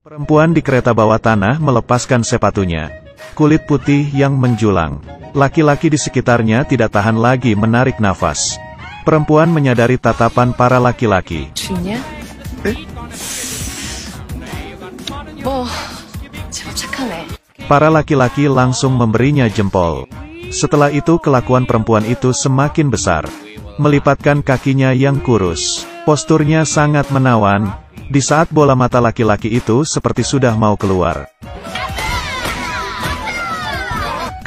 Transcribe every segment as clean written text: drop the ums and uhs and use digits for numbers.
Perempuan di kereta bawah tanah melepaskan sepatunya. Kulit putih yang menjulang. Laki-laki di sekitarnya tidak tahan lagi menarik nafas. Perempuan menyadari tatapan para laki-laki. Para laki-laki langsung memberinya jempol. Setelah itu kelakuan perempuan itu semakin besar. Melipatkan kakinya yang kurus. Posturnya sangat menawan. Di saat bola mata laki-laki itu seperti sudah mau keluar.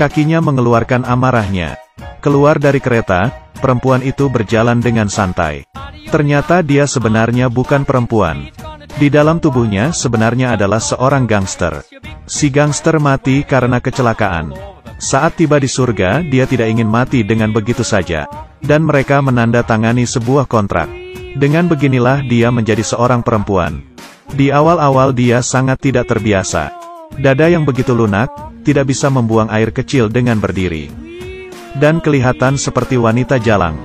Kakinya mengeluarkan amarahnya. Keluar dari kereta, perempuan itu berjalan dengan santai. Ternyata dia sebenarnya bukan perempuan. Di dalam tubuhnya sebenarnya adalah seorang gangster. Si gangster mati karena kecelakaan. Saat tiba di surga, dia tidak ingin mati dengan begitu saja. Dan mereka menandatangani sebuah kontrak. Dengan beginilah dia menjadi seorang perempuan. Di awal-awal dia sangat tidak terbiasa. Dada yang begitu lunak, tidak bisa membuang air kecil dengan berdiri. Dan kelihatan seperti wanita jalang.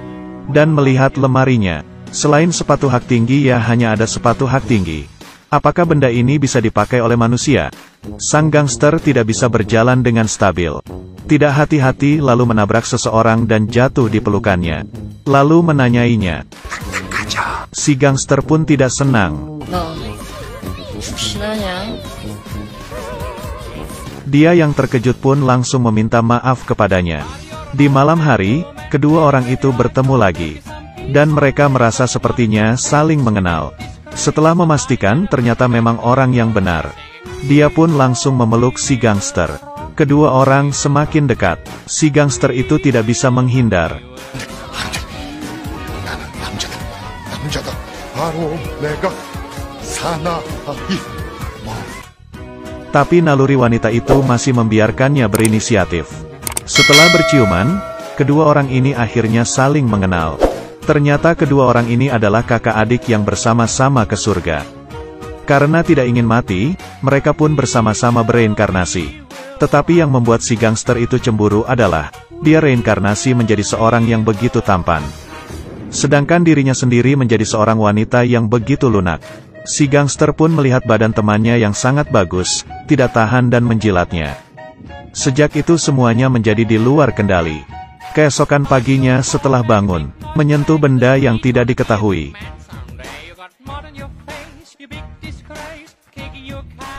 Dan melihat lemarinya, selain sepatu hak tinggi ya hanya ada sepatu hak tinggi. Apakah benda ini bisa dipakai oleh manusia? Sang gangster tidak bisa berjalan dengan stabil. Tidak hati-hati lalu menabrak seseorang dan jatuh di pelukannya. Lalu menanyainya. Si gangster pun tidak senang. Dia yang terkejut pun langsung meminta maaf kepadanya. Di malam hari, kedua orang itu bertemu lagi. Dan mereka merasa sepertinya saling mengenal. Setelah memastikan ternyata memang orang yang benar. Dia pun langsung memeluk si gangster. Kedua orang semakin dekat. Si gangster itu tidak bisa menghindar. Tapi naluri wanita itu masih membiarkannya berinisiatif. Setelah berciuman, kedua orang ini akhirnya saling mengenal. Ternyata kedua orang ini adalah kakak adik yang bersama-sama ke surga. Karena tidak ingin mati, mereka pun bersama-sama bereinkarnasi. Tetapi yang membuat si gangster itu cemburu adalah, dia reinkarnasi menjadi seorang yang begitu tampan. Sedangkan dirinya sendiri menjadi seorang wanita yang begitu lunak. Si gangster pun melihat badan temannya yang sangat bagus, tidak tahan dan menjilatnya. Sejak itu semuanya menjadi di luar kendali. Keesokan paginya setelah bangun, menyentuh benda yang tidak diketahui.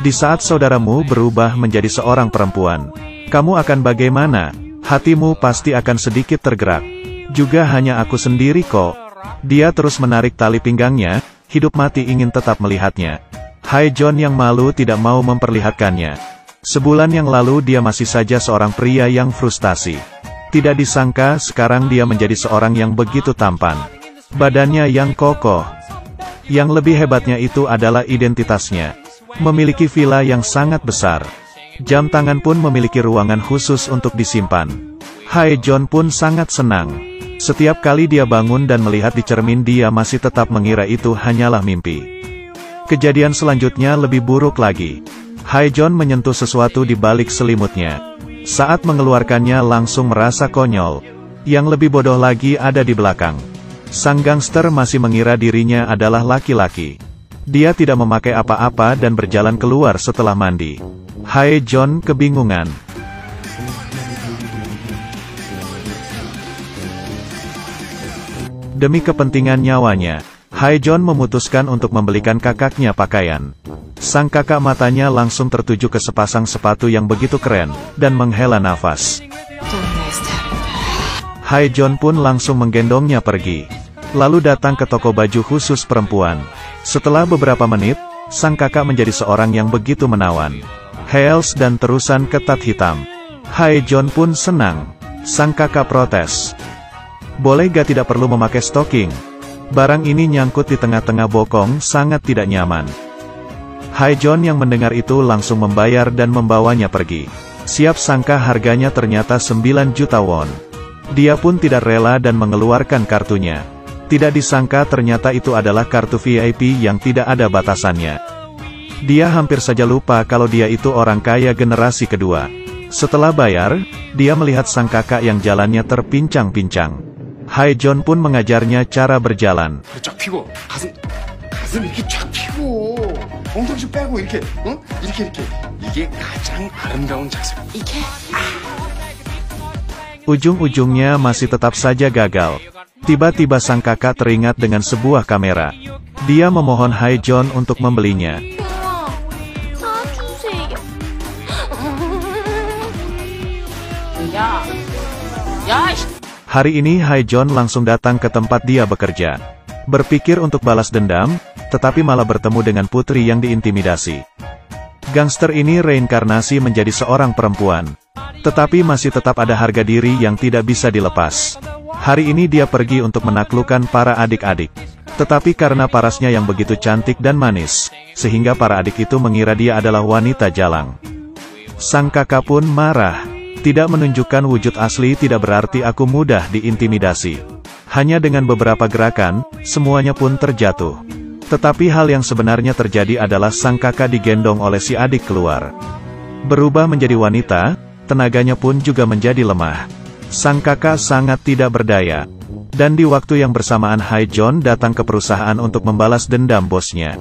Di saat saudaramu berubah menjadi seorang perempuan, kamu akan bagaimana? Hatimu pasti akan sedikit tergerak. Juga hanya aku sendiri kok. Dia terus menarik tali pinggangnya, hidup mati ingin tetap melihatnya. Hae-Jon yang malu tidak mau memperlihatkannya. Sebulan yang lalu dia masih saja seorang pria yang frustasi. Tidak disangka sekarang dia menjadi seorang yang begitu tampan. Badannya yang kokoh. Yang lebih hebatnya itu adalah identitasnya. Memiliki villa yang sangat besar. Jam tangan pun memiliki ruangan khusus untuk disimpan. Hae-Jon pun sangat senang. Setiap kali dia bangun dan melihat di cermin dia masih tetap mengira itu hanyalah mimpi. Kejadian selanjutnya lebih buruk lagi. Hae-Jon menyentuh sesuatu di balik selimutnya. Saat mengeluarkannya langsung merasa konyol. Yang lebih bodoh lagi ada di belakang. Sang gangster masih mengira dirinya adalah laki-laki. Dia tidak memakai apa-apa dan berjalan keluar setelah mandi. Hae-Jon kebingungan. Demi kepentingan nyawanya, Hae-Jon memutuskan untuk membelikan kakaknya pakaian. Sang kakak matanya langsung tertuju ke sepasang sepatu yang begitu keren, dan menghela nafas. Hae-Jon pun langsung menggendongnya pergi. Lalu datang ke toko baju khusus perempuan. Setelah beberapa menit, sang kakak menjadi seorang yang begitu menawan. Heels dan terusan ketat hitam. Hae-Jon pun senang. Sang kakak protes. Boleh gak tidak perlu memakai stocking? Barang ini nyangkut di tengah-tengah bokong sangat tidak nyaman. Hae-Jon yang mendengar itu langsung membayar dan membawanya pergi. Siap sangka harganya ternyata 9 juta won. Dia pun tidak rela dan mengeluarkan kartunya. Tidak disangka ternyata itu adalah kartu VIP yang tidak ada batasannya. Dia hampir saja lupa kalau dia itu orang kaya generasi kedua. Setelah bayar, dia melihat sang kakak yang jalannya terpincang-pincang. Hae-Jon pun mengajarnya cara berjalan. 엉덩이 좀 빼고 이렇게, 응? 이렇게. 이게 가장 아름다운 자세. 이렇게? Ujung-ujungnya masih tetap saja gagal. Tiba-tiba sang kakak teringat dengan sebuah kamera. Dia memohon Haejeon untuk membelinya. Hari ini Haejeon langsung datang ke tempat dia bekerja. Berpikir untuk balas dendam, tetapi malah bertemu dengan putri yang diintimidasi. Gangster ini reinkarnasi menjadi seorang perempuan. Tetapi masih tetap ada harga diri yang tidak bisa dilepas. Hari ini dia pergi untuk menaklukkan para adik-adik. Tetapi karena parasnya yang begitu cantik dan manis, sehingga para adik itu mengira dia adalah wanita jalang. Sang kakak pun marah. Tidak menunjukkan wujud asli tidak berarti aku mudah diintimidasi. Hanya dengan beberapa gerakan, semuanya pun terjatuh. Tetapi hal yang sebenarnya terjadi adalah sang kakak digendong oleh si adik keluar. Berubah menjadi wanita, tenaganya pun juga menjadi lemah. Sang kakak sangat tidak berdaya. Dan di waktu yang bersamaan Haejeon datang ke perusahaan untuk membalas dendam bosnya.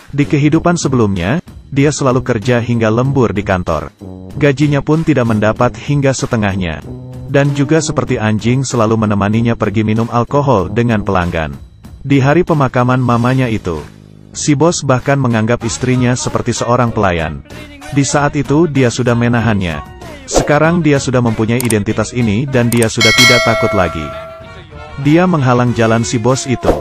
Di kehidupan sebelumnya, dia selalu kerja hingga lembur di kantor. Gajinya pun tidak mendapat hingga setengahnya. Dan juga seperti anjing selalu menemaninya pergi minum alkohol dengan pelanggan. Di hari pemakaman mamanya itu, si bos bahkan menganggap istrinya seperti seorang pelayan. Di saat itu dia sudah menahannya. Sekarang dia sudah mempunyai identitas ini dan dia sudah tidak takut lagi. Dia menghalang jalan si bos itu.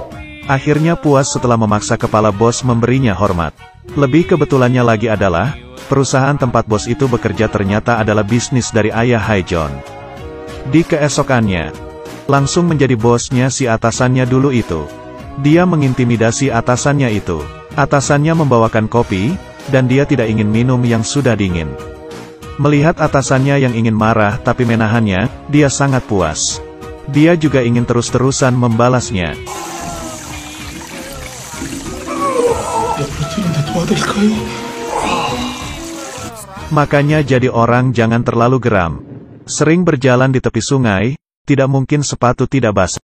Akhirnya puas setelah memaksa kepala bos memberinya hormat. Lebih kebetulannya lagi adalah, perusahaan tempat bos itu bekerja ternyata adalah bisnis dari ayah Haejeon. Di keesokannya, langsung menjadi bosnya si atasannya dulu itu. Dia mengintimidasi atasannya itu. Atasannya membawakan kopi, dan dia tidak ingin minum yang sudah dingin. Melihat atasannya yang ingin marah tapi menahannya, dia sangat puas. Dia juga ingin terus-terusan membalasnya. Makanya jadi orang jangan terlalu geram. Sering berjalan di tepi sungai, tidak mungkin sepatu tidak basah.